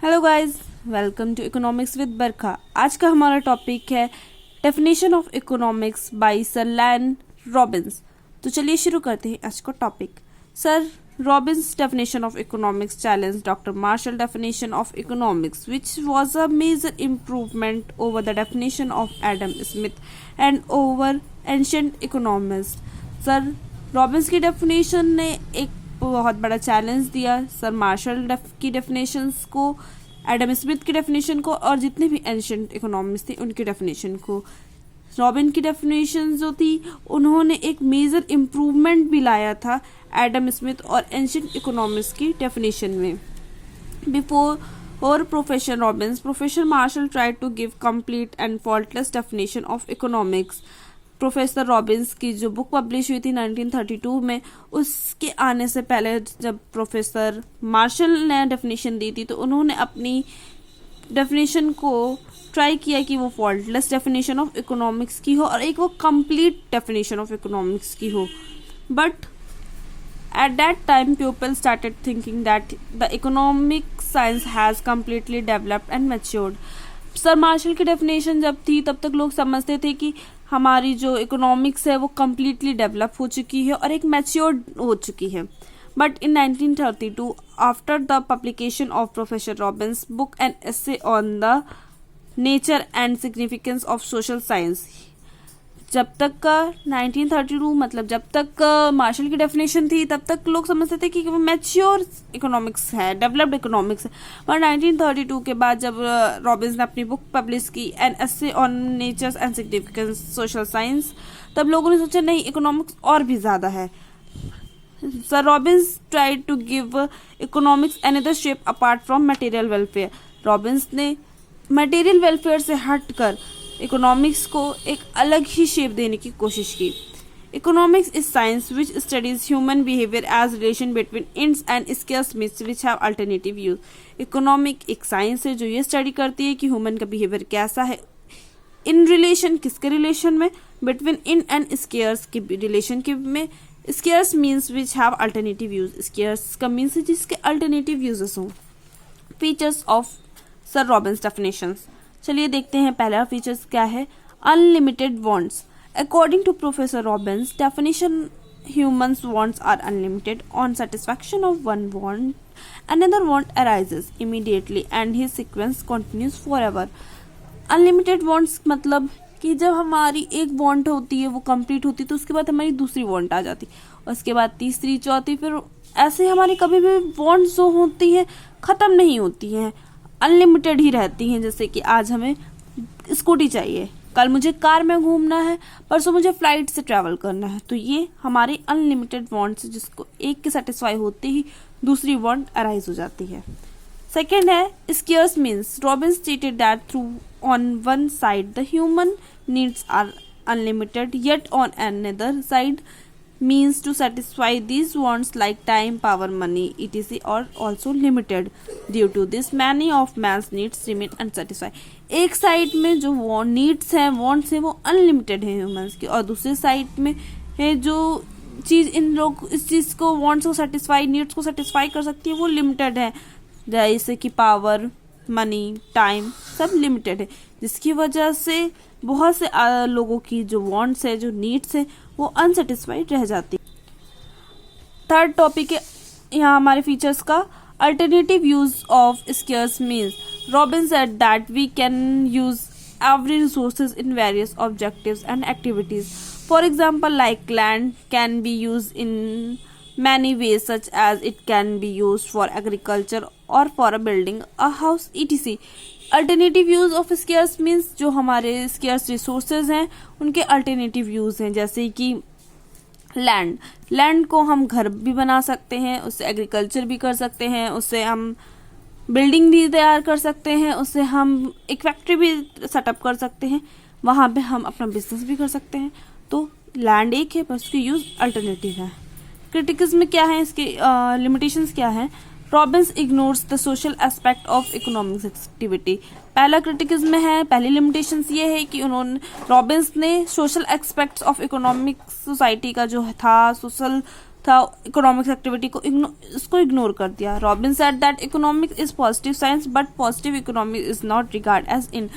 Hello guys, welcome to economics with Barkha. आज का हमारा टॉपिक है definition of economics by sir Lionel Robbins. तो चलिए शुरू करते हैं आज का topic. Sir Robbins definition of economics challenge doctor Marshall definition of economics which was a major improvement over the definition of Adam Smith and over ancient economist. Sir Robbins की definition ने एक बहुत बड़ा चैलेंज दिया sir Marshall की definitions को, Adam Smith की definition को और जितने भी एंशिएंट इकोनॉमिस्ट थे उनकी डेफिनेशन को। रॉबिन की डेफिनेशन जो थी उन्होंने एक मेजर इम्प्रूवमेंट भी लाया था एडम स्मिथ और एंशिएंट इकोनॉमिस्ट की डेफिनेशन में। Before professor Robbins, professor Marshall tried to give complete and faultless definition of economics. Professor Robbins की जो बुक पब्लिश हुई थी 1932 में, उसके आने से पहले जब प्रोफेसर मार्शल ने डेफिनेशन दी थी तो उन्होंने अपनी डेफिनेशन को ट्राई किया कि वो फॉल्टलेस डेफिनेशन ऑफ इकोनॉमिक्स की हो और एक वो कंप्लीट डेफिनेशन ऑफ इकोनॉमिक्स की हो। But at that time people started thinking that the economic science has completely developed and matured. Sir Marshall की डेफिनेशन जब थी तब तक लोग समझते थे कि हमारी जो इकोनॉमिक्स है वो कम्प्लीटली डेवलप हो चुकी है और एक मैच्योर्ड हो चुकी है। But in 1932 after the publication of professor Robins book and essay on the nature and significance of social science, जब तक का 1932 मतलब जब तक मार्शल की डेफिनेशन थी तब तक लोग समझते थे कि वो मैच्योर इकोनॉमिक्स है, डेवलप्ड इकोनॉमिक्स है। पर 1932 के बाद जब रॉबिन्स ने अपनी बुक पब्लिश की an essay on nature and significance social science, तब लोगों ने सोचा नहीं, इकोनॉमिक्स और भी ज़्यादा है। Sir Robbins tried to give economics another shape apart from material welfare. Robbins ने मटेरियल वेलफेयर से हटकर इकोनॉमिक्स को एक अलग ही शेप देने की कोशिश की। Economics is science which studies human behaviour as relation between ends and scarce means which have alternative use. Economic एक साइंस है जो ये स्टडी करती है कि ह्यूमन का बिहेवियर कैसा है इन रिलेशन, किसके रिलेशन में, बिटवीन इन एंड स्केर्स के रिलेशन के में। Scarce means which have alternative use, scarce का मीन्स जिसके अल्टरनेटिव यूजेस हों। Features of sir Robbins definitions, चलिए देखते हैं पहला फीचर्स क्या है। Unlimited wants, according to professor Robbins definition humans wants are unlimited. On satisfaction of one want another want arises immediately and his sequence continues forever. Unlimited wants मतलब कि जब हमारी एक वांट होती है वो कंप्लीट होती है तो उसके बाद हमारी दूसरी वांट आ जाती है, उसके बाद तीसरी, चौथी, फिर ऐसे हमारी कभी भी वांट्स जो होती हैं ख़त्म नहीं होती हैं, अनलिमिटेड ही रहती हैं। जैसे कि आज हमें स्कूटी चाहिए, कल मुझे कार में घूमना है, परसों मुझे फ्लाइट से ट्रैवल करना है, तो ये हमारे अनलिमिटेड वांट्स जिसको एक के सेटिस्फाई होते ही दूसरी वांट अराइज हो जाती है। सेकेंड है scarce means, Robbins stated that through on one side the human needs are unlimited yet on another side means to satisfy these wants like time, power, money, etc. are also limited. Due to this many of man's needs remain unsatisfied. एक side में जो needs हैं, wants हैं, वो unlimited है humans की, और दूसरे साइड में है जो चीज़ इन लोग इस चीज़ को वांट्स को सेटिस्फाई, नीड्स को सेटिस्फाई कर सकती है वो लिमिटेड है, जैसे कि पावर, मनी, टाइम सब लिमिटेड है, जिसकी वजह से बहुत से लोगों की जो वांट्स है, जो नीड्स है, वो अनसेटिस्फाइड रह जाती है। थर्ड टॉपिक है यहाँ हमारे फीचर्स का, alternative use of scarce means. Robbins said that we can use every resources in various objectives and activities. For example like land can be use in many ways such as it can be used for agriculture or for a building a house etc. Alternative use of scarce means जो हमारे scarce resources हैं उनके alternative use हैं, जैसे कि land को हम घर भी बना सकते हैं, उससे एग्रीकल्चर भी कर सकते हैं, उससे हम बिल्डिंग भी तैयार कर सकते हैं, उससे हम एक फैक्ट्री भी सेटअप कर सकते हैं, वहाँ पे हम अपना बिजनेस भी कर सकते हैं। तो लैंड एक है पर उसकी यूज़ अल्टरनेटिव है। क्रिटिसिज्म क्या है, इसके लिमिटेशंस क्या है। Robins ignores the social aspect of economics activity. पहला क्रिटिसिज्म है, पहली लिमिटेशंस ये है कि रॉबिन्स ने social aspects of economic society का जो था, सोशल था इकोनॉमिक्स एक्टिविटी को इसको इग्नोर कर दिया। Robin said that economics is positive science but positive economics is not regard as end.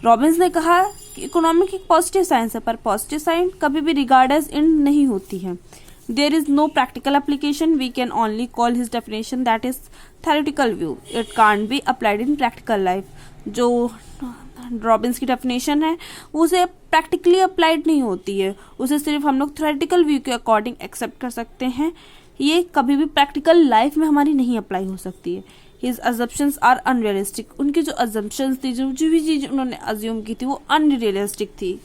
Robbins ने कहा कि इकोनॉमिक एक पॉजिटिव साइंस है पर पॉजिटिव साइंस कभी भी रिगार्ड एज इन नहीं होती है। There is no practical application, we can only call his definition that is theoretical view, it can't be applied in practical life. जो रॉबिन्स की डेफिनेशन है वो उसे प्रैक्टिकली अप्लाइड नहीं होती है, उसे सिर्फ हम लोग थ्योरेटिकल व्यू के अकॉर्डिंग एक्सेप्ट कर सकते हैं, ये कभी भी प्रैक्टिकल लाइफ में हमारी नहीं अप्लाई हो सकती है। हिज अजम्पशंस आर अनरियलिस्टिक, उनकी जो अजम्पशंस थी, जो भी चीज़ उन्होंने अज्यूम की थी वो अनरियलिस्टिक थी।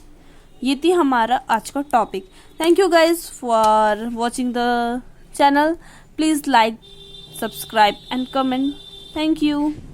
ये थी हमारा आज का topic. Thank you guys for watching the channel, please like, subscribe and comment. Thank you.